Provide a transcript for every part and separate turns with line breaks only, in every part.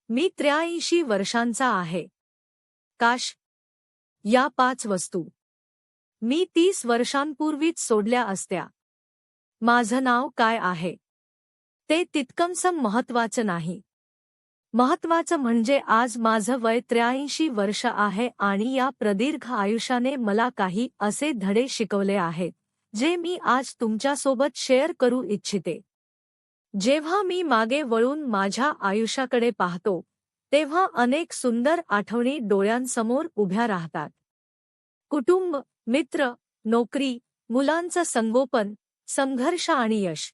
मी 83 वर्षांचा आहे. काश या 5 वस्तू मी 30 वर्षांपूर्वीच सोडल्या असत्या. माझं नाव काय आहे ते तितकंसं महत्त्वाचं नाही. महत्त्वाचं म्हणजे आज माझं वय 83 वर्ष आहे आणि या प्रदीर्घ आयुष्याने मला काही असे धडे शिकवले आहेत जे मी आज तुमच्यासोबत शेअर करू इच्छिते. जेव्हा मी मागे वळून माझ्या आयुष्याकडे पाहतो तेव्हा अनेक सुंदर आठवणी डोळ्यांसमोर उभ्या राहतात. कुटुंब, मित्र, नोकरी, मुलांचं संगोपन, संघर्ष आणि यश.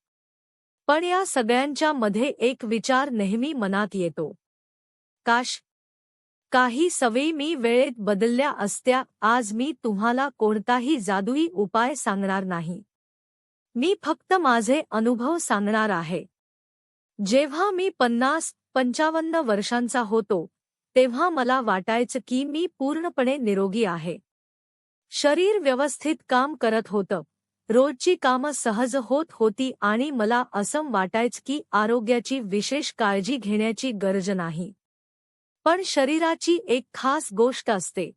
पण या सगळ्यांच्या मध्ये एक विचार नेहमी मनात येतो. काश काही सवयी मी वेळेत बदलल्या असत्या. आज मी तुम्हाला कोणताही जादुई उपाय सांगणार नाही. मी फक्त माझे अनुभव सांगणार आहे. जेव्हा मी 50-55 वर्षांचा होतो तेव्हा मला वाटायचं की मी पूर्णपणे निरोगी आहे. शरीर व्यवस्थित काम करत होतं, रोजची कामं सहज होत होती आणि मला असं वाटायचं की आरोग्याची विशेष काळजी घेण्याची गरज नाही. पण शरीराची एक खास गोष्ट असते.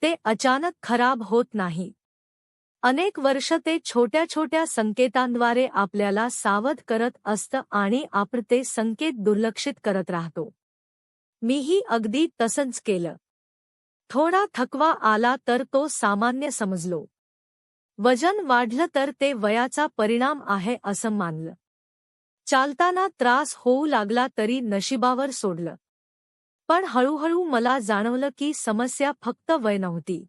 ते अचानक खराब होत नाही. अनेक वर्ष ते छोट्या छोट्या संकेतांद्वारे आपल्याला सावध करत असतं आणि आपण ते संकेत दुर्लक्षित करत राहतो. मीही अगदी तसंच केलं. थोडा थकवा आला तर तो सामान्य समजलो. वजन वाढलं तर ते वयाचा परिणाम आहे असं मानलं. चालताना त्रास होऊ लागला तरी नशिबावर सोडलं. पण हळूहळू मला जाणवलं की समस्या फक्त वय नव्हती.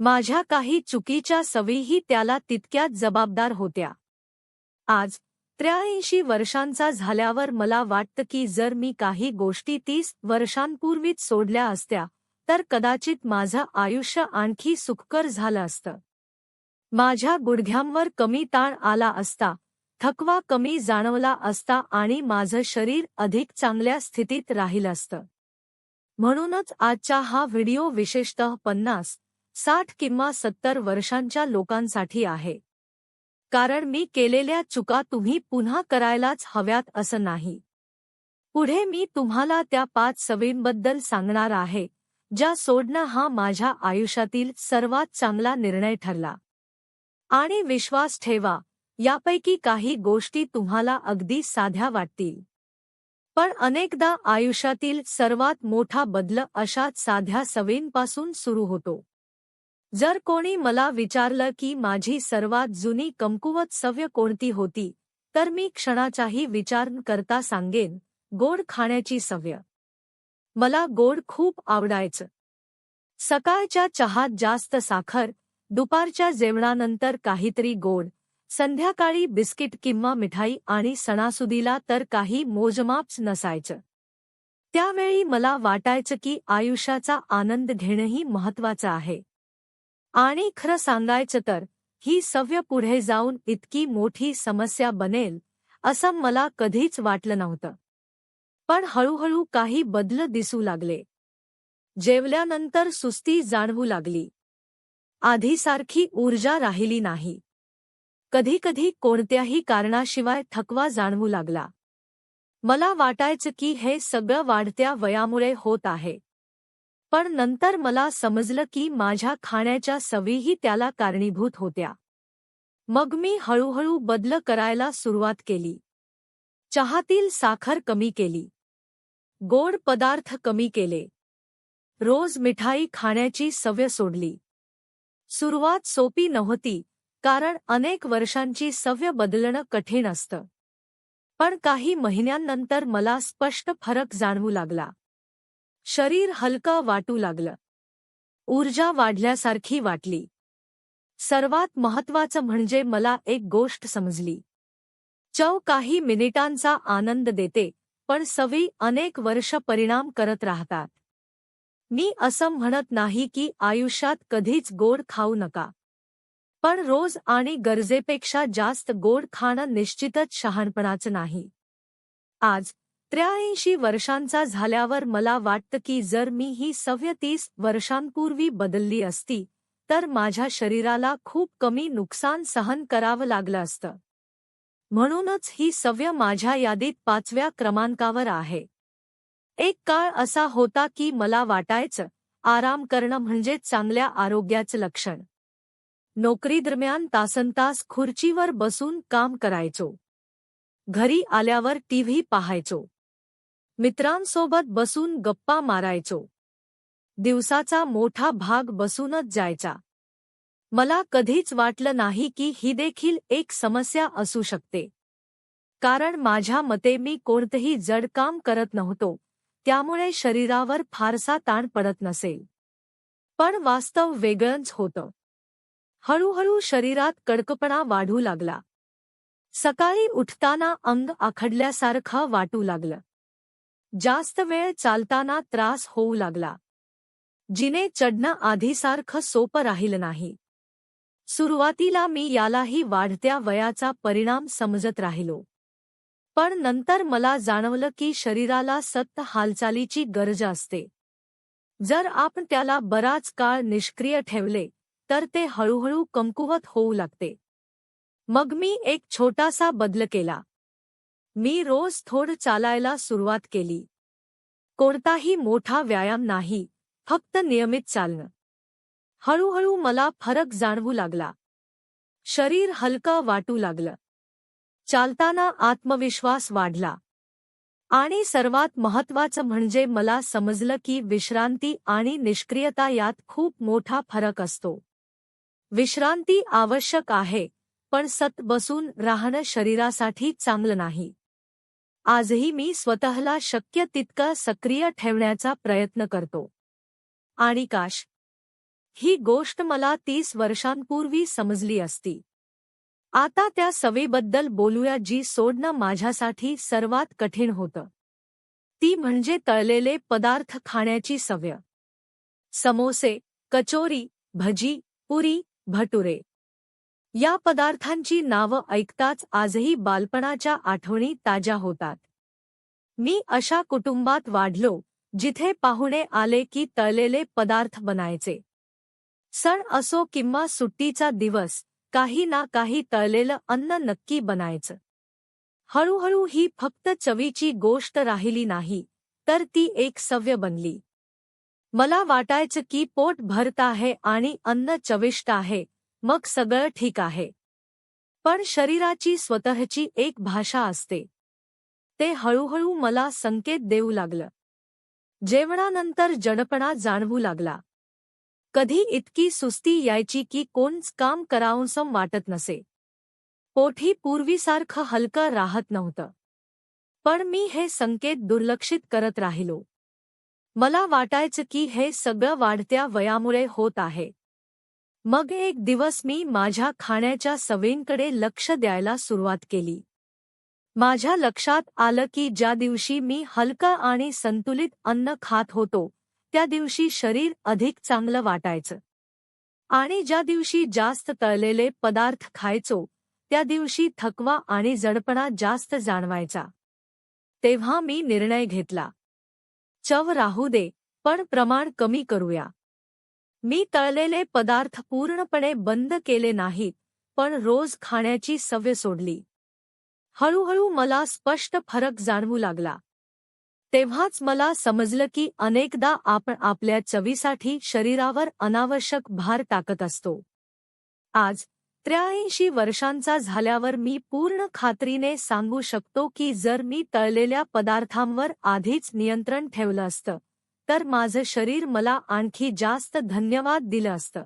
माझ्या काही चुकीच्या सवयीही त्याला तितक्याच जबाबदार होत्या. आज 83 वर्षांचा झाल्यावर मला वाटतं की जर मी काही गोष्टी 30 वर्षांपूर्वीच सोडल्या असत्या तर कदाचित माझं आयुष्य आणखी सुखकर झालं असतं. माझ्या गुडघ्यांवर कमी ताण आला असता, थकवा कमी जाणवला असता आणि माझं शरीर अधिक चांगल्या स्थितीत राहिलं असतं. म्हणूनच आजचा हा व्हिडिओ विशेषतः 50, 60 किंवा 70 वर्षांच्या लोकांसाठी आहे. कारण मी केलेल्या चुका तुम्ही पुन्हा करायलाच हव्यात असं नाही. पुढे मी तुम्हाला त्या 5 सवयींबद्दल सांगणार आहे ज्या सोडणं हा माझ्या आयुष्यातील सर्वात चांगला निर्णय ठरला. आणि विश्वास ठेवा, यापैकी काही गोष्टी तुम्हाला अगदी साध्या वाटतील. पण अनेकदा आयुष्यातील सर्वात मोठा बदल अशाच साध्या सवयींपासून सुरू होतो. जर कोणी मला विचारलं की माझी सर्वात जुनी कमकुवत सवय कोणती होती तर मी क्षणाचाही विचार न करता सांगेन, गोड खाण्याची सवय. मला गोड खूप आवडायचं. सकाळच्या चहात जास्त साखर, दुपारच्या जेवणानंतर काहीतरी गोड, संध्याकाळी बिस्किट किंवा मिठाई आणि सणासुदीला तर काही मोजमापच नसायचं. त्यावेळी मला वाटायचं की आयुष्याचा आनंद घेणंही महत्त्वाचं आहे. आणि खरं सांगायचं तर ही सवय पुढे जाऊन इतकी मोठी समस्या बनेल असं मला कधीच वाटलं नव्हतं. पण हळूहळू काही बदल दिसू लागले. जेवल्यानंतर सुस्ती जाणवू लागली. आधीसारखी ऊर्जा राहिली नाही. कधीकधी कोणत्याही कारणाशिवाय थकवा जाणवू लागला. मला वाटायचं की हे सगळं वाढत्या वयामुळे होत आहे. पण नंतर मला समजलं की माझ्या खाण्याच्या सवयीही त्याला कारणीभूत होत्या. मग मी हळूहळू बदल करायला सुरुवात केली. चहातील साखर कमी केली. गोड पदार्थ कमी केले. रोज मिठाई खाण्याची सवय सोडली. सुरुवात सोपी नव्हती, कारण अनेक वर्षांची सवय बदलणं कठीण असतं. पण काही महिन्यांनंतर मला स्पष्ट फरक जाणवू लागला. शरीर हलकं वाटू लागलं. ऊर्जा वाढल्यासारखी वाटली. सर्वात महत्त्वाचं म्हणजे मला एक गोष्ट समजली. चव काही मिनिटांचा आनंद देते, पण सवयी अनेक वर्ष परिणाम करत राहतात. मी असं म्हणत नाही की आयुष्यात कधीच गोड खाऊ नका. पण रोज आणि गरजेपेक्षा जास्त गोड खाणं निश्चितच शहाणपणाचं नाही. आज 83 वर्षांचा झाल्यावर मला वाटतं की जर मी ही सवय 30 वर्षांपूर्वी बदलली असती तर माझ्या शरीराला खूप कमी नुकसान सहन करावं लागलं असतं. म्हणूनच ही सवय माझ्या यादीत 5व्या क्रमांकावर आहे. एक काळ असा होता की मला वाटायचं आराम करणं म्हणजे चांगल्या आरोग्याचं लक्षण. नोकरीदरम्यान तासनतास खुर्चीवर बसून काम करायचो. घरी आल्यावर टीव्ही पाहायचो. मित्रांसोबत बसून गप्पा मारायचो. दिवसाचा मोठा भाग बसूनच जायचा. मला कधीच वाटलं नाही की ही देखील एक समस्या असू शकते. कारण माझ्या मते मी कोणतंही जड काम करत नव्हतो, त्यामुळे शरीरावर फारसा ताण पडत नसेल. पण वास्तव वेगळंच होतं. हळूहळू शरीरात कडकपणा वाढू लागला. सकाळी उठताना अंग आखडल्यासारखं वाटू लागलं. जास्त वेळ चालताना त्रास होऊ लागला. जिने चढणं आधीसारखं सोपं राहिलं नाही. सुरुवातीला मी यालाही वाढत्या वयाचा परिणाम समजत राहिलो. पण नंतर मला जाणवलं की शरीराला सतत हालचालीची गरज असते. जर आपण त्याला बराच काळ निष्क्रिय ठेवले तर ते हळूहळू कमकुवत होऊ लागते. मग मी एक छोटासा बदल केला. मी रोज थोडं चालायला सुरुवात केली. कोणताही मोठा व्यायाम नाही, फक्त नियमित चालणं. हळूहळू मला फरक जाणवू लागला. शरीर हलकं वाटू लागलं. चालताना आत्मविश्वास वाढला. आणि सर्वात महत्त्वाचं म्हणजे मला समजलं की विश्रांती आणि निष्क्रियता यात खूप मोठा फरक असतो. विश्रांती आवश्यक आहे, पण सतत बसून राहणं शरीरासाठी चांगलं नाही. आजही मी स्वतःला शक्य तितकं सक्रिय ठेवण्याचा प्रयत्न करतो. आणि काश ही गोष्ट मला 30 वर्षांपूर्वी समजली असती. आता त्या सवयीबद्दल बोलूया जी सोडणं माझ्यासाठी सर्वात कठीण होतं. ती म्हणजे तळलेले पदार्थ खाण्याची सवय. समोसे, कचोरी, भजी, पुरी, भटुरे या पदार्थांची नावं ऐकताच आजही बालपणाच्या आठवणी ताज्या होतात. मी अशा कुटुंबात वाढलो जिथे पाहुणे आले की तळलेले पदार्थ बनायचे. सण असो किंवा सुट्टीचा दिवस, काही ना काही तळलेलं अन्न नक्की बनायचं. हळूहळू ही फक्त चवीची गोष्ट राहिली नाही, तर ती एक सवय बनली. मला वाटायचं की पोट भरत आहे आणि अन्न चविष्ट आहे, मग सगळं ठीक आहे. पण शरीराची स्वतःची एक भाषा असते. ते हळूहळू मला संकेत देऊ लागलं. जेवणानंतर जडपणा जाणवू लागला. कधी इतकी सुस्ती यायची की कोणच काम करावंसं वाटत नसे. पोटही पूर्वीसारखं हलकं राहत नव्हतं. पण मी हे संकेत दुर्लक्षित करत राहिलो. मला वाटायचं की हे सगळं वाढत्या वयामुळे होत आहे. मग एक दिवस मी माझ्या खाण्याच्या सवयींकडे लक्ष द्यायला सुरुवात केली. माझ्या लक्षात आलं की ज्या दिवशी मी हलकं आणि संतुलित अन्न खात होतो, त्या दिवशी शरीर अधिक चांगलं वाटायचं. आणि ज्या दिवशी जास्त तळलेले पदार्थ खायचो, त्या दिवशी थकवा आणि जडपणा जास्त जाणवायचा. तेव्हा मी निर्णय घेतला. चव राहू दे, पण प्रमाण कमी करूया. मी तळलेले पदार्थ पूर्णपणे बंद केले नाहीत, पण रोज खाण्याची सवय सोडली. हळूहळू मला स्पष्ट फरक जाणवू लागला. तेव्हाच मला समजलं की अनेकदा आपण आपल्या चवीसाठी शरीरावर अनावश्यक भार टाकत असतो. आज 83 वर्षांचा झाल्यावर मी पूर्ण खात्रीने सांगू शकतो की जर मी तळलेल्या पदार्थांवर आधीच नियंत्रण ठेवलं असतं, तर माझं शरीर मला आणखी जास्त धन्यवाद दिलं असतं.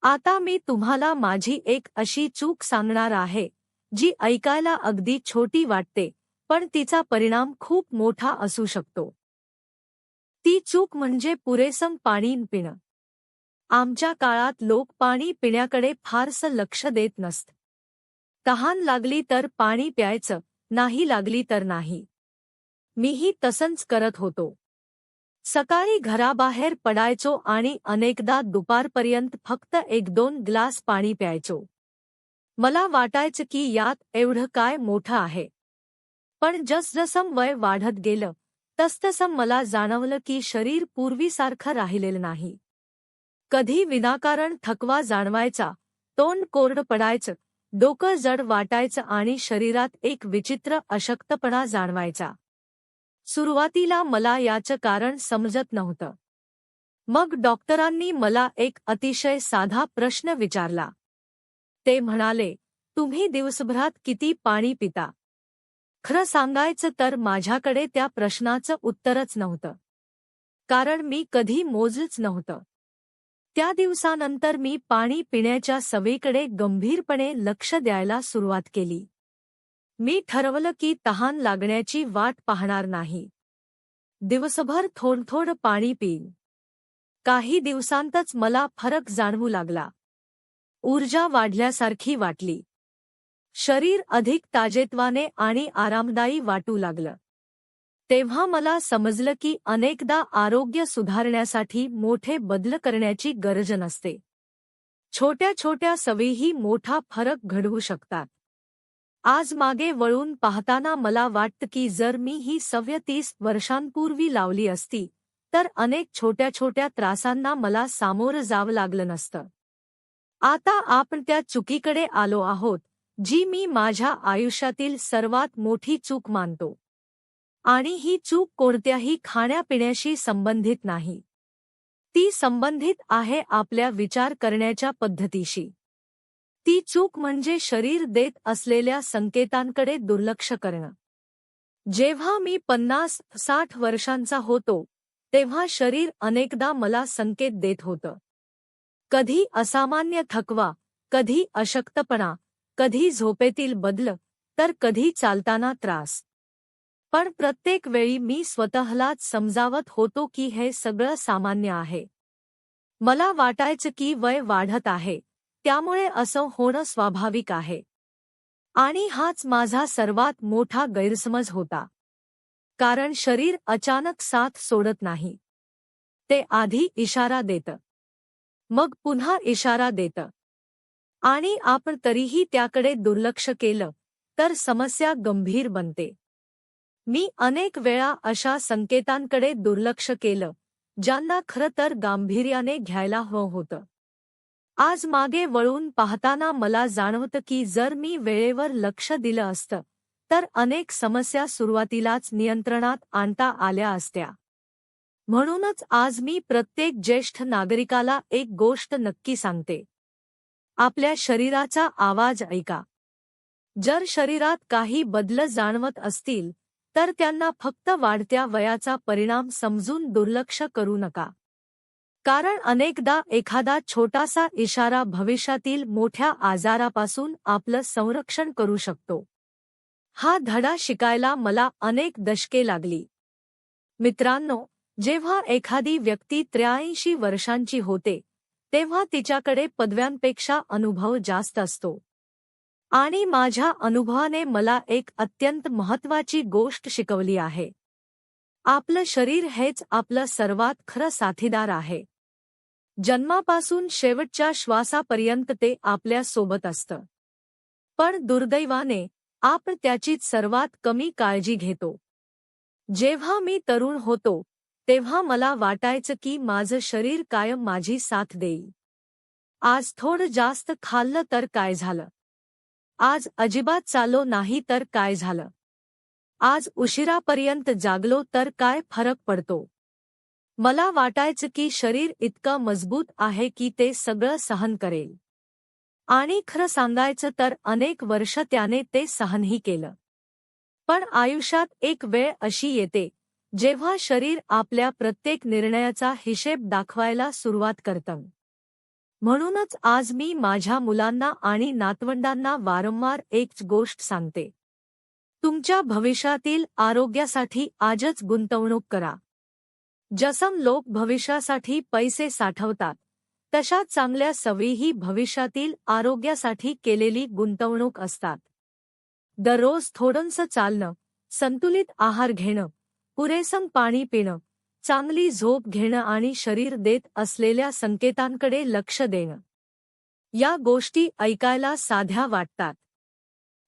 आता मी तुम्हाला माझी एक अशी चूक सांगणार आहे, जी ऐकायला अगदी छोटी वाटते, पण तिचा परिणाम खूप मोठा असू शकतो. ती चूक म्हणजे पुरेसं पाणी पिणं. आमच्या काळात लोक पाणी पिण्याकडे फारसं लक्ष देत नसत. तहान लागली तर पाणी प्यायचं, नाही लागली तर नाही. मीही तसंच करत होतो. सकाळी घराबाहेर पडायचो आणि अनेकदा दुपारपर्यंत फक्त 1-2 ग्लास पाणी प्यायचो. मला वाटायचं की यात एवढं काय मोठं आहे. पण जसजसं वय वाढत गेलं, तसतसं मला जाणवलं की शरीर पूर्वीसारखं राहिलेलं नाही. कधी विनाकारण थकवा जाणवायचा, तोंड कोरडं पडायचं, डोकं जड वाटायचं आणि शरीरात एक विचित्र अशक्तपणा जाणवायचा. सुरुवातीला मला याचं कारण समजत नव्हतं. मग डॉक्टरांनी मला एक अतिशय साधा प्रश्न विचारला. ते म्हणाले, तुम्ही दिवसभरात किती पाणी पिता? खरं सांगायचं तर माझ्याकडे त्या प्रश्नाचं उत्तरच नव्हतं. कारण मी कधी मोजलंच नव्हतं. त्या दिवसानंतर मी पाणी पिण्याच्या सवयीकडे गंभीरपणे लक्ष द्यायला सुरुवात केली. मी ठरवलं की तहान लागण्याची वाट पाहणार नाही. दिवसभर थोडं पाणी पिईन. काही दिवसांतच मला फरक जाणवू लागला. ऊर्जा वाढल्यासारखी वाटली. शरीर अधिक ताजेतवाने आणि आरामदायी वाटू लागलं. तेव्हा मला समजलं की अनेकदा आरोग्य सुधारण्यासाठी मोठे बदल करण्याची गरज नसते. छोट्या छोट्या सवयीही मोठा फरक घडवू शकतात. आज मागे वळून पाहताना मला वाटतं की जर मी ही सवय 30 वर्षांपूर्वी लावली असती तर अनेक छोट्या छोट्या त्रासांना मला सामोरं जावं लागलं नसतं. आता आपण त्या चुकीकडे आलो आहोत जी मी माझ्या आयुष्यातील सर्वात मोठी चूक मानतो. आणि ही चूक कोणत्याही खाण्यापिण्याशी संबंधित नाही. ती संबंधित आहे आपल्या विचार करण्याच्या पद्धतीशी. ती चूक म्हणजे शरीर देत असलेल्या संकेतांकडे दुर्लक्ष करणं. जेव्हा मी 50-60 वर्षांचा होतो तेव्हा शरीर अनेकदा मला संकेत देत होतं. कधी असामान्य थकवा, कधी अशक्तपणा, कधी झोपेतील बदल, तर कधी चालताना त्रास. पण प्रत्येक वेळी मी स्वतःलाच समजावत होतो की हे सगळं सामान्य आहे. मला वाटायचं की वय वाढत आहे, त्यामुळे असं होणं स्वाभाविक आहे. आणि हाच माझा सर्वात मोठा गैरसमज होता. कारण शरीर अचानक साथ सोडत नाही. ते आधी इशारा देतं. मग पुन्हा इशारा देतं. आणि आपण तरीही त्याकडे दुर्लक्ष केलं तर समस्या गंभीर बनते. मी अनेक वेळा अशा संकेतांकडे दुर्लक्ष केलं ज्यांना खरं तर गांभीर्याने घ्यायला हवं होतं. आज मागे वळून पाहताना मला जाणवतं की जर मी वेळेवर लक्ष दिलं असतं तर अनेक समस्या सुरुवातीलाच नियंत्रणात आणता आल्या असत्या. म्हणूनच आज मी प्रत्येक ज्येष्ठ नागरिकाला एक गोष्ट नक्की सांगते. आपल्या शरीराचा आवाज ऐका. जर शरीरात काही बदल जाणवत असतील तर त्यांना फक्त वाढत्या वयाचा परिणाम समजून दुर्लक्ष करू नका. कारण अनेकदा एखादा छोटासा इशारा भविष्यातील मोठ्या आजारापासून आपलं संरक्षण करू शकतो. हा धडा शिकायला मला अनेक दशके लागली. मित्रांनो, जेव्हा एखादी व्यक्ती 83 वर्षांची होते तेव्हा तिच्याकडे पदव्यांपेक्षा अनुभव जास्त असतो. आणि माझ्या अनुभवाने मला एक अत्यंत महत्त्वाची गोष्ट शिकवली आहे. आपलं शरीर हेच आपलं सर्वात खरं साथीदार आहे. जन्मापासून शेवटच्या श्वासापर्यंत ते आपल्या सोबत असतं. पण दुर्दैवाने आपण त्याचीच सर्वात कमी काळजी घेतो. जेव्हा मी तरुण होतो तेव्हा मला वाटायचं की माझं शरीर कायम माझी साथ देईल. आज थोडं जास्त खाल्लं तर काय झालं? आज अजिबात चाललो नाही तर काय झालं? आज उशिरापर्यंत जागलो तर काय फरक पडतो? मला वाटायचं की शरीर इतकं मजबूत आहे की ते सगळं सहन करेल. आणि खरं सांगायचं तर अनेक वर्ष त्याने ते सहनही केलं. पण आयुष्यात एक वेळ अशी येते जेव्हा शरीर आपल्या प्रत्येक निर्णयाचा हिशेब दाखवायला सुरुवात करतं. म्हणूनच आज मी माझ्या मुलांना आणि नातवंडांना वारंवार एकच गोष्ट सांगते. तुमच्या भविष्यातील आरोग्यासाठी आजच गुंतवणूक करा. जसं लोक भविष्यासाठी पैसे साठवतात तशाच चांगल्या सवयीही भविष्यातील आरोग्यासाठी केलेली गुंतवणूक असतात. दररोज थोडंसं चालणं, संतुलित आहार घेणं, पुरेसं पाणी पिणं, चांगली झोप घेणं आणि शरीर देत असलेल्या संकेतांकडे लक्ष देणं. या गोष्टी ऐकायला साध्या वाटतात.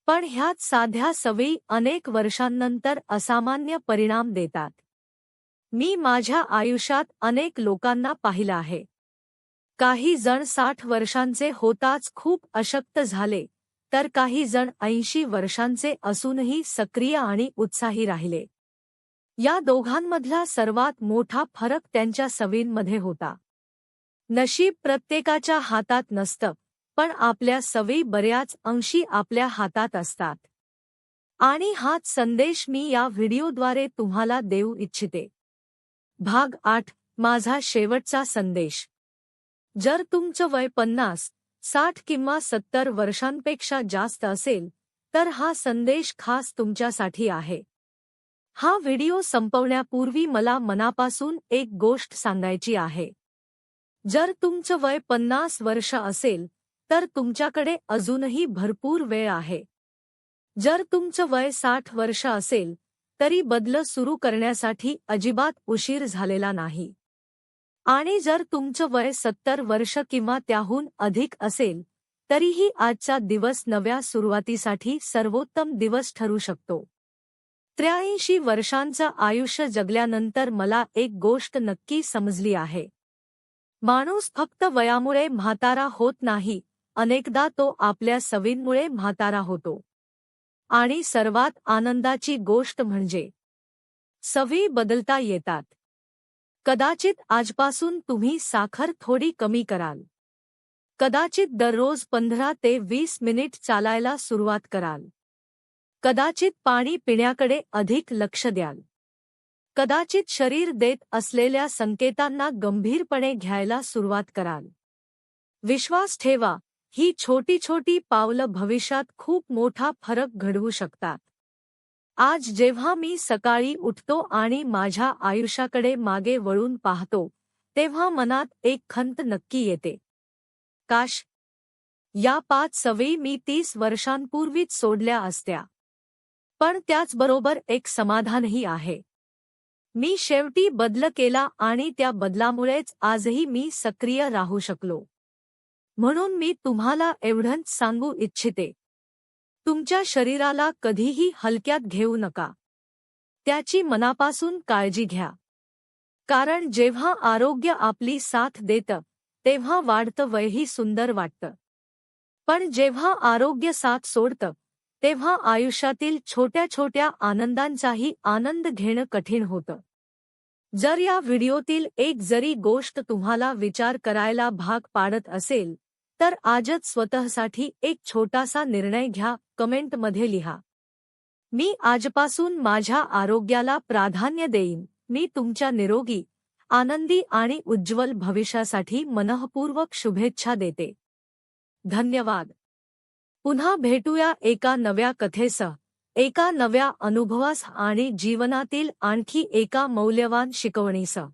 पण ह्याच साध्या सवयी अनेक वर्षांनंतर असामान्य परिणाम देतात. मी माझ्या आयुष्यात अनेक लोकांना पाहिलं आहे. काही जण 60 वर्षांचे होताच खूप अशक्त झाले, तर काही जण 80 वर्षांचे असूनही सक्रिय आणि उत्साही राहिले. या दोघांमधला सर्वात मोठा फरक त्यांच्या सवयींमध्ये होता. नशीब प्रत्येकाच्या हातात नसतं, पण आपल्या सवयी बऱ्याच अंशी आपल्या हातात असतात. आणि हाच संदेश मी या व्हिडिओद्वारे तुम्हाला देऊ इच्छिते. भाग 8. माझा शेवटचा संदेश. जर तुमचं वय 50, 60 किंवा 70 वर्षांपेक्षा जास्त असेल, तर हा संदेश खास तुमच्यासाठी आहे. हा व्हिडिओ संपवण्यापूर्वी मला मनापासून एक गोष्ट सांगायची आहे. जर तुमचं वय 50 वर्ष असेल, तर तुमच्याकडे अजूनही भरपूर वेळ आहे. जर तुमचं वय 60 वर्ष असेल, तरी बदल सुरू करण्यासाठी अजिबात उशीर झालेला नाही. आणि जर तुमचं वय 70 वर्ष किंवा त्याहून अधिक असेल, तरीही आजचा दिवस नव्या सुरुवातीसाठी सर्वोत्तम दिवस ठरू शकतो. 83 वर्षांचं आयुष्य जगल्यानंतर मला एक गोष्ट नक्की समजली आहे. माणूस फक्त वयामुळे म्हातारा होत नाही, अनेकदा तो आपल्या सवयींमुळे म्हातारा होतो. आणि सर्वात आनंदाची गोष्ट म्हणजे सवयी बदलता येतात. कदाचित आजपासून तुम्ही साखर थोडी कमी कराल. कदाचित दररोज 15 ते 20 मिनिट चालायला सुरुवात कराल. कदाचित पाणी पिण्याकडे अधिक लक्ष द्याल. कदाचित शरीर देत असलेल्या संकेतांना गंभीरपणे घ्यायला सुरुवात कराल. विश्वास ठेवा, ही छोटी छोटी पावलं भविष्यात खूप मोठा फरक घडवू शकतात. आज जेव्हा मी सकाळी उठतो आणि माझ्या आयुष्याकडे मागे वळून पाहतो, तेव्हा मनात एक खंत नक्की येते. काश या 5 सवयी मी 30 वर्षांपूर्वीच सोडल्या असत्या. पण त्याचबरोबर एक समाधानही आहे. मी शेवटी बदल केला आणि त्या बदलामुळेच आजही मी सक्रिय राहू शकलो. म्हणून मी तुम्हाला एवढंच सांगू इच्छिते. तुमच्या शरीराला कधीही हलक्यात घेऊ नका. त्याची मनापासून काळजी घ्या. कारण जेव्हा आरोग्य आपली साथ देतं, तेव्हा वाढतं वयही सुंदर वाटतं. पण जेव्हा आरोग्य साथ सोडतं, तेव्हा आयुष्यातील छोट्या छोट्या आनंदांचाही आनंद घेणं कठीण होतं. जर या व्हिडिओतील एक जरी गोष्ट तुम्हाला विचार करायला भाग पाडत असेल, तर आजच स्वतःसाठी एक छोटासा निर्णय घ्या. कमेंटमध्ये लिहा, मी आजपासून माझ्या आरोग्याला प्राधान्य देईन. मी तुमच्या निरोगी, आनंदी आणि उज्ज्वल भविष्यासाठी मनःपूर्वक शुभेच्छा देते. धन्यवाद. पुन्हा भेटूया एका नव्या कथेसह, एका नव्या अनुभवास आणि जीवनातील आणखी एका मौल्यवान शिकवणीसह.